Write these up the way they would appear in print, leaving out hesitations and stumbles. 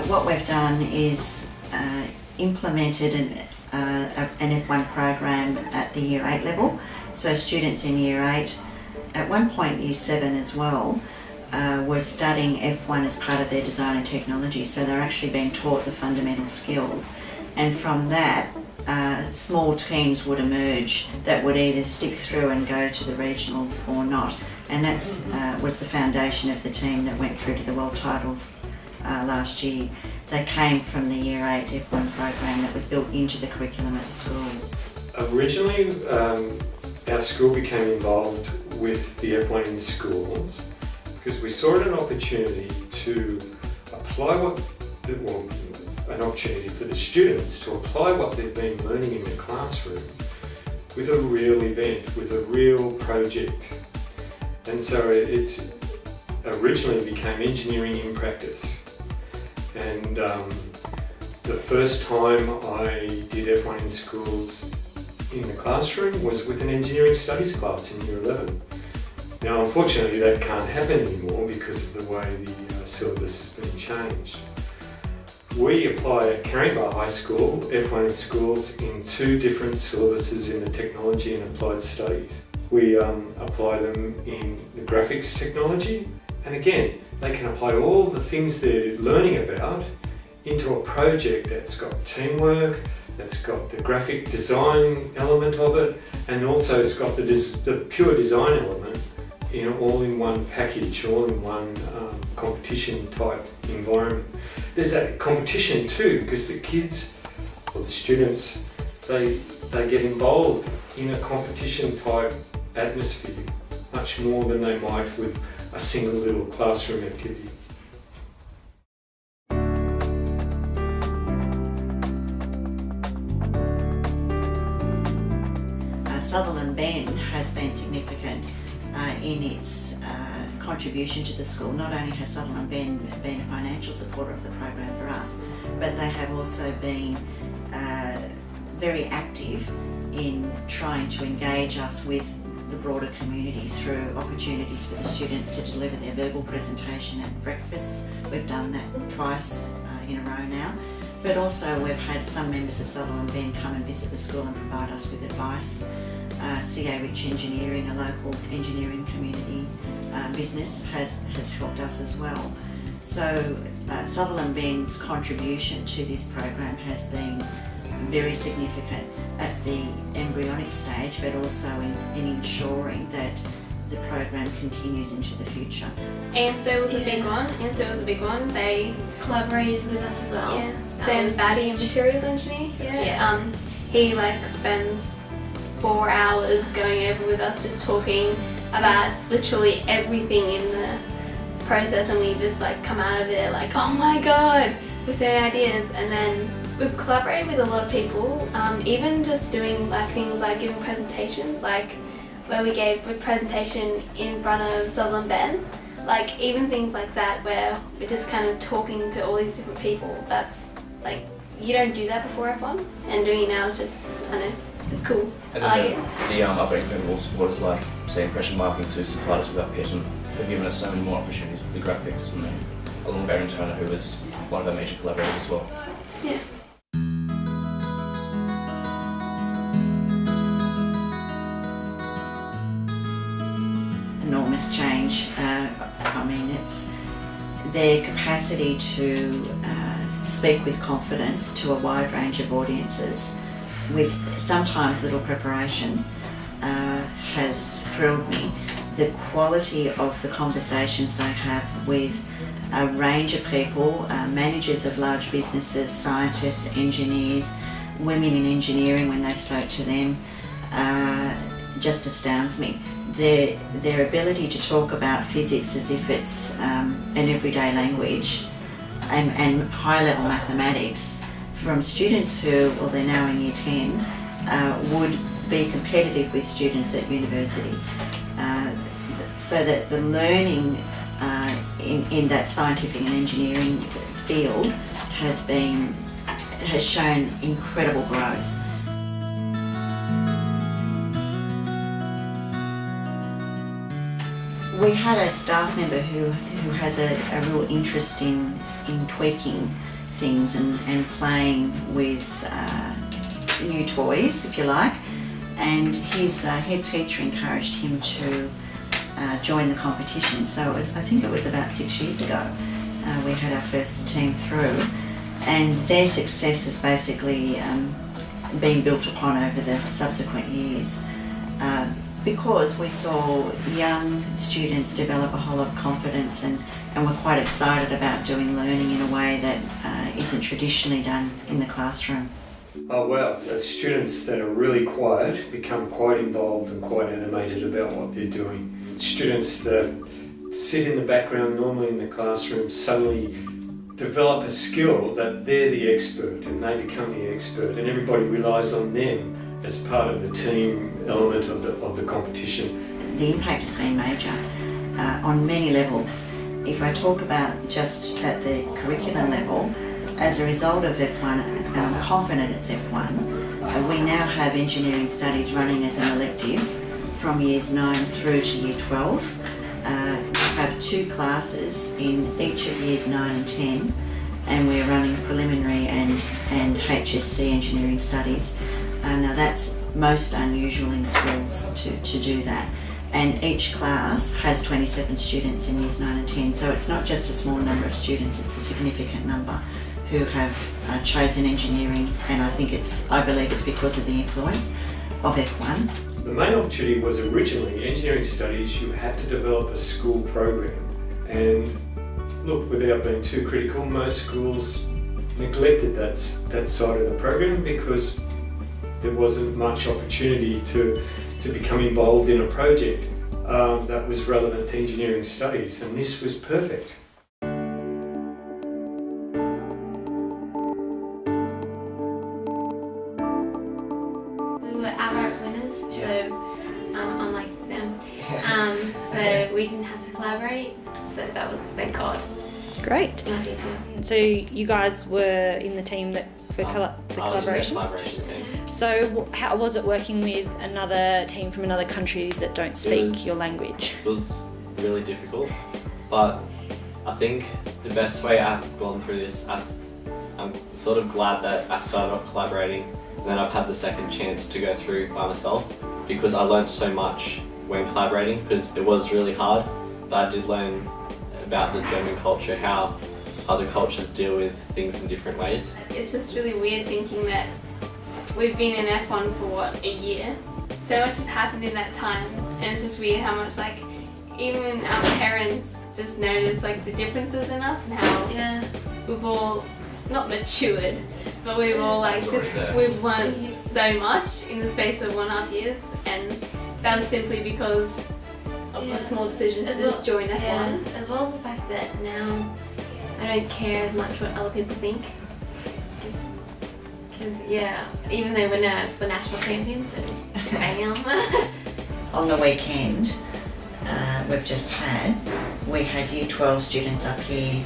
What we've done is implemented an F1 program at the Year 8 level. So students in Year 8, at one point Year 7 as well, were studying F1 as part of their design and technology. So they're actually being taught the fundamental skills. And from that, small teams would emerge that would either stick through and go to the regionals or not. And that was the foundation of the team that went through to the world titles last year. They came from the Year 8 F1 program that was built into the curriculum at the school. Originally, our school became involved with the F1 in schools because we saw it an opportunity to apply an opportunity for the students to apply what they've been learning in the classroom with a real event, with a real project. And so it's originally became engineering in practice. And the first time I did F1 in schools in the classroom was with an engineering studies class in Year 11. Now unfortunately that can't happen anymore because of the way the syllabus has been changed. We apply at Caringbah High School F1 in schools in two different syllabuses in the technology and applied studies. We apply them in the graphics technology, and again they can apply all the things they're learning about into a project that's got teamwork, that's got the graphic design element of it, and also it's got the pure design element all in one package, all in one competition type environment. There's that competition too because the kids or the students, they get involved in a competition type atmosphere much more than they might with a single little classroom activity. Sutherland Bend has been significant in its contribution to the school. Not only has Sutherland Bend been a financial supporter of the program for us, but they have also been very active in trying to engage us with the broader community through opportunities for the students to deliver their verbal presentation at breakfast. We've done that twice in a row now. But also we've had some members of Sutherland Bend come and visit the school and provide us with advice. CA Rich Engineering, a local engineering community business, has helped us as well. So Sutherland Bend's contribution to this program has been very significant at the embryonic stage, but also in ensuring that the program continues into the future. ANSTO was a big one. ANSTO was a big one. They collaborated with us as well. Yeah. Sam Batty, a materials engineer. Yeah. He spends 4 hours going over with us, just talking about literally everything in the process, and we just come out of there like, oh my god, with so many ideas. And then we've collaborated with a lot of people, even just doing things like giving presentations, where we gave a presentation in front of Sutherland Bend, even things like that where we're just kind of talking to all these different people. That's you don't do that before F1, and doing it now is just, I know, it's cool. And then the other incredible supporters like, say, Impression Marketing, who supplied us with our pitch, and have given us so many more opportunities with the graphics, and then along with Baron Turner, who was one of our major collaborators as well. Yeah. Enormous change. I mean, it's their capacity to speak with confidence to a wide range of audiences with sometimes little preparation has thrilled me. The quality of the conversations they have with a range of people, managers of large businesses, scientists, engineers, women in engineering when they spoke to them, just astounds me. their ability to talk about physics as if it's an everyday language and high-level mathematics from students who, well, they're now in year 10, would be competitive with students at university. So that the learning in that scientific and engineering field has shown incredible growth. We had a staff member who has a real interest in tweaking things and playing with new toys, if you like, and his head teacher encouraged him to join the competition. So I think it was about 6 years ago we had our first team through, and their success has basically been built upon over the subsequent years. Because we saw young students develop a whole lot of confidence and were quite excited about doing learning in a way that isn't traditionally done in the classroom. Oh wow, the students that are really quiet become quite involved and quite animated about what they're doing. Students that sit in the background normally in the classroom suddenly develop a skill that they're the expert and they become the expert, and everybody relies on them as part of the team element of the competition. The impact has been major on many levels. If I talk about just at the curriculum level, as a result of F1, and I'm confident it's F1, we now have engineering studies running as an elective from years 9 through to year 12. We have 2 classes in each of years 9 and 10, and we're running preliminary and HSC engineering studies. Now that's most unusual in schools to do that, and each class has 27 students in years 9 and 10, so it's not just a small number of students, it's a significant number who have chosen engineering, and I believe it's because of the influence of F1. The main opportunity was originally engineering studies. You had to develop a school program, and look, without being too critical, most schools neglected that side of the program because there wasn't much opportunity to become involved in a project that was relevant to engineering studies, and this was perfect. We were outright winners, so unlike them. So we didn't have to collaborate, so that was, thank God, Great. much easier. So you guys were in the team that for the I was in the collaboration. collaboration team. So how was it working with another team from another country that don't speak was- your language? It was really difficult, but I think the best way I've gone through this, I'm sort of glad that I started off collaborating and then I've had the second chance to go through by myself, because I learned so much when collaborating, because it was really hard, but I did learn about the German culture, how other cultures deal with things in different ways. It's just really weird thinking that we've been in F1 for a year. So much has happened in that time, and it's just weird how much even our parents just notice the differences in us and how Yeah. we've all not matured, but we've all It's already there. we've learned so much in the space of 1.5 years, and that was simply because of a small decision to just join F1. Yeah, as well as the fact that now I don't care as much what other people think. Because even though we're nerds, we're national champions, so bam. On the weekend we had year 12 students up here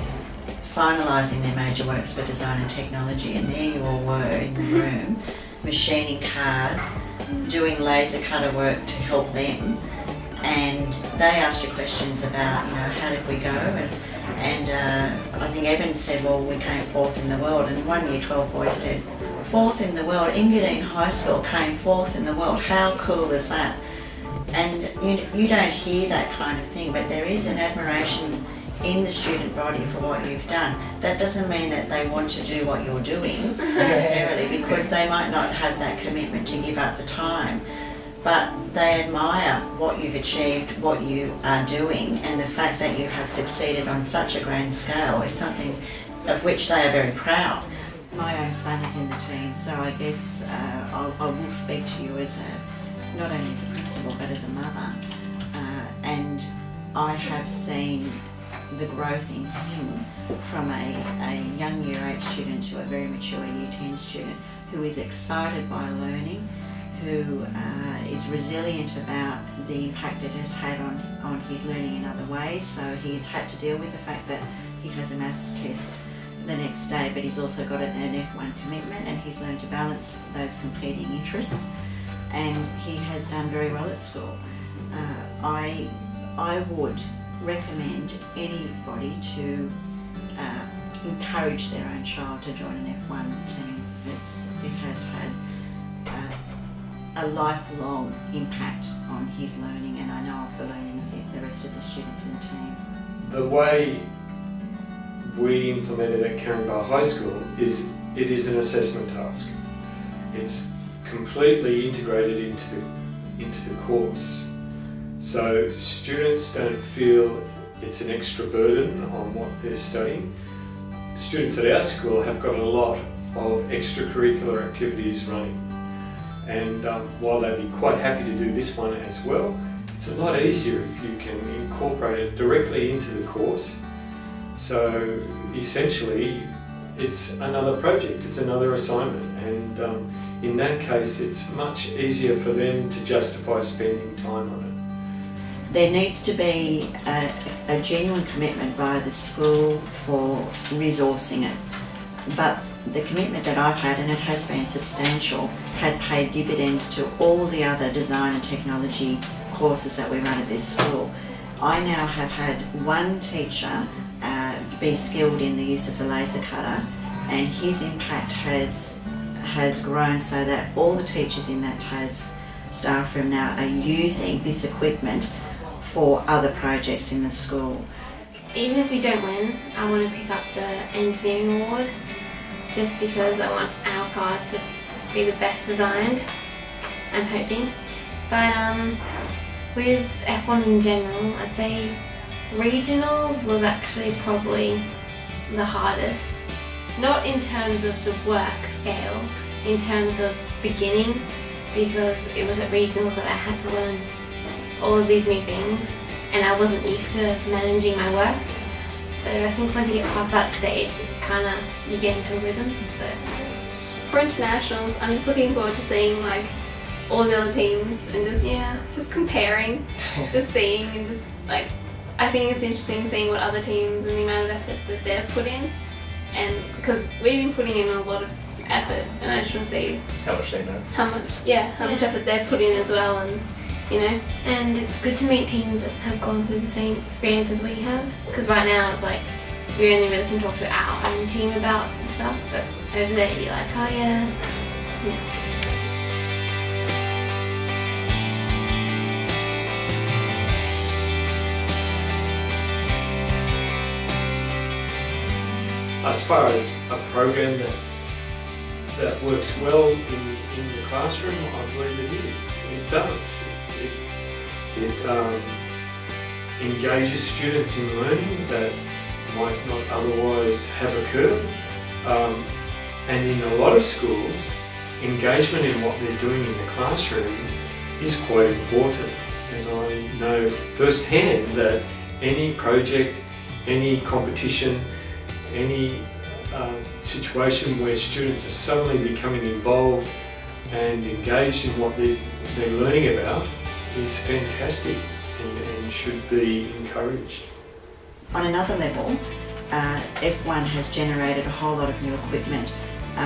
finalising their major works for design and technology, and there you all were in the room machining cars, doing laser cutter work to help them, and they asked you questions about how did we go, and I think Evan said, well, we came 4th in the world, and one year 12 boy said, 4th in the world, Engadine High School came 4th in the world, how cool is that? And you don't hear that kind of thing, but there is an admiration in the student body for what you've done. That doesn't mean that they want to do what you're doing necessarily, because they might not have that commitment to give up the time, but they admire what you've achieved, what you are doing, and the fact that you have succeeded on such a grand scale is something of which they are very proud. My own son is in the team, so I guess I will speak to you as not only as a principal but as a mother. and I have seen the growth in him from a young year 8 student to a very mature year 10 student who is excited by learning, who is resilient about the impact it has had on his learning in other ways. So he's had to deal with the fact that he has a maths test the next day, but he's also got an F1 commitment, and he's learned to balance those competing interests, and he has done very well at school. I would recommend anybody to encourage their own child to join an F1 team. It has had a lifelong impact on his learning, and I know of the learning of the rest of the students in the team. The way we implemented at Caringbah High School is it is an assessment task. It's completely integrated into the course. So students don't feel it's an extra burden on what they're studying. Students at our school have got a lot of extracurricular activities running, and while they'd be quite happy to do this one as well, it's a lot easier if you can incorporate it directly into the course. So essentially it's another project, it's another assignment, and in that case it's much easier for them to justify spending time on it. There needs to be a genuine commitment by the school for resourcing it, but the commitment that I've had, and it has been substantial, has paid dividends to all the other design and technology courses that we run at this school. I now have had one teacher be skilled in the use of the laser cutter, and his impact has grown so that all the teachers in that TAS staff room now are using this equipment for other projects in the school. Even if we don't win, I want to pick up the engineering award just because I want our car to be the best designed, I'm hoping. But with F1 in general, I'd say regionals was actually probably the hardest. Not in terms of the work scale, in terms of beginning, because it was at regionals that I had to learn all of these new things and I wasn't used to managing my work. So I think once you get past that stage, you get into a rhythm. So For internationals, I'm just looking forward to seeing like all the other teams and just comparing, just seeing, and just like I think it's interesting seeing what other teams and the amount of effort that they've put in, and because we've been putting in a lot of effort, and I just want to see How much they know. how much effort they've put in as well, and you know. And it's good to meet teams that have gone through the same experience as we have, because right now it's like we only really can talk to our own team about stuff, but over there you're like, oh yeah. As far as a program that works well in the classroom, I believe it is. It does. It engages students in learning that might not otherwise have occurred. And in a lot of schools, engagement in what they're doing in the classroom is quite important. And I know firsthand that any project, any competition, any situation where students are suddenly becoming involved and engaged in what they're learning about is fantastic and should be encouraged. On another level, F1 has generated a whole lot of new equipment.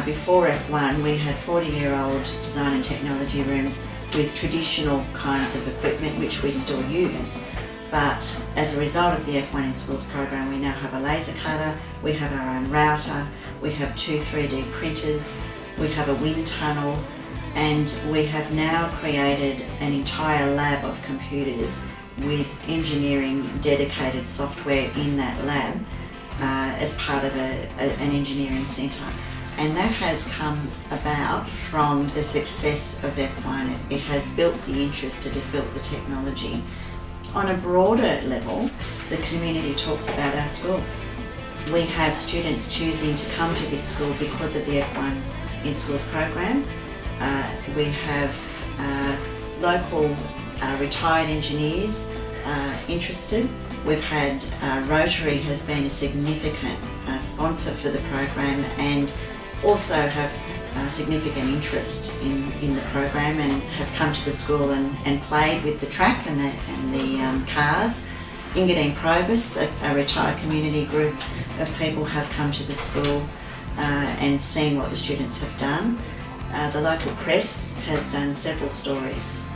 Before F1, we had 40-year-old design and technology rooms with traditional kinds of equipment which we still use. But as a result of the F1 in Schools program, we now have a laser cutter, we have our own router, we have 2 3D printers, we have a wind tunnel, and we have now created an entire lab of computers with engineering dedicated software in that lab as part of an engineering centre. And that has come about from the success of F1. It has built the interest, it has built the technology. On a broader level, the community talks about our school. We have students choosing to come to this school because of the F1 in Schools program. We have local retired engineers interested. We've had Rotary has been a significant sponsor for the program and also have significant interest in the program and have come to the school and played with the track and the cars. Ingadine Probus, a retired community group of people, have come to the school and seen what the students have done. The local press has done several stories.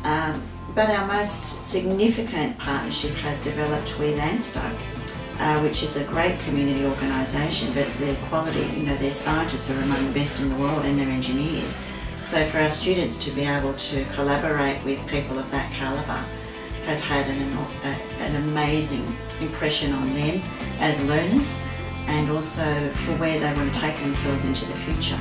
But our most significant partnership has developed with ANSTO, which is a great community organisation, but their quality, their scientists are among the best in the world and their engineers. So for our students to be able to collaborate with people of that calibre has had an amazing impression on them as learners and also for where they want to take themselves into the future.